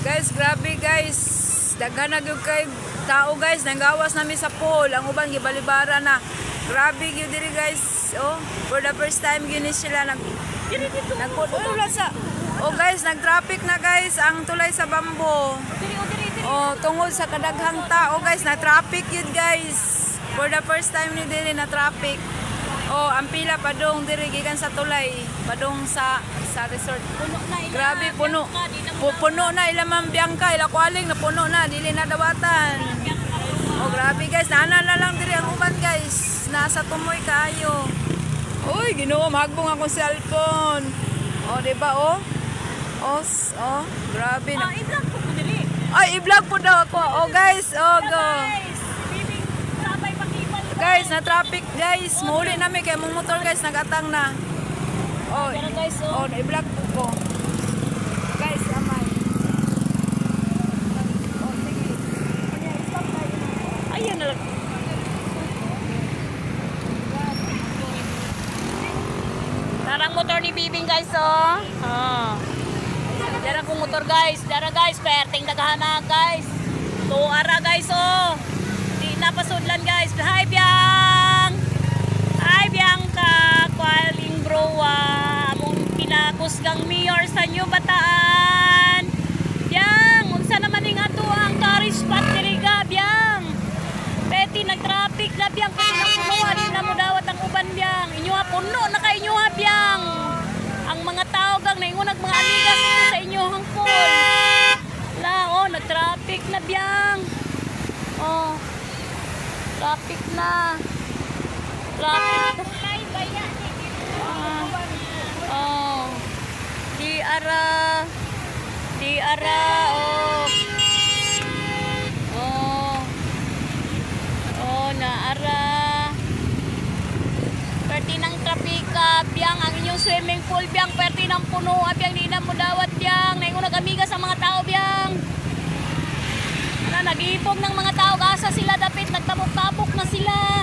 Guys, grabe guys. Daghan na gyud kay tao guys, nanggawas nami sa pool. Ang uban gibalibara na. Grabe gyud diri guys. Oh, for the first time gyud sila Oh guys, nag-traffic na guys ang tulay sa Bambo. Oh, tungod sa kadaghang tao guys, na-traffic yun guys. For the first time ni diri na traffic. Oh, ang pila padong diri gikan sa tulay, padong sa resort. Grabe puno. Puno na ila Ma'am Bianca, ila kwaling na puno na, dili na dawatan. Oh, grabe guys, nana na lang diri ang uban guys. Nasa tumoy kayo. Uy, Ginoo, magbong akong cellphone. Oh, di ba oh? Oh, grabe na. I-vlog po ko dili. Ay, i-vlog po daw ako. Oh, guys, oh, go. Guys, na traffic guys. Muli namin kay mong motor guys, nagatang na. Oh, oh, i-vlog po ko. Guys, amay. Oh, sige. Ayan na lang. Darang motor ni Bibing guys, oh. Darang kong motor guys. Darang guys, perting daghana guys. Tuara guys, oh. Di napasudlan guys. Hi Biang. Hi Bianca. Kwaling browa. Among kinakusgang mayor sa New Bataan. Biang, unsa naman ning ato ang tourist spot diri ga, Biang. Peti nag-traffic na Biang kasi napunuan din na mo dawat ang uban Biang. Inyuha puno na kay inyuha Biang. Ang mga tao gang naingon mga amigas sa inyong pool. La, oh, nag-traffic na Biang. Oh. Traffic na. Traffic. Oh. Di ara. Oh. Oh, naara. Perti ng trapika, Biang, ang inyong swimming pool, Biang, perti ng puno, Biang, di na mo dawat, Biang. Naingon nag-amiga sa mga tao, Biang. Na, nag-iipog ng mga tao, gasa sila, dapit, nagtabok-tabok na sila.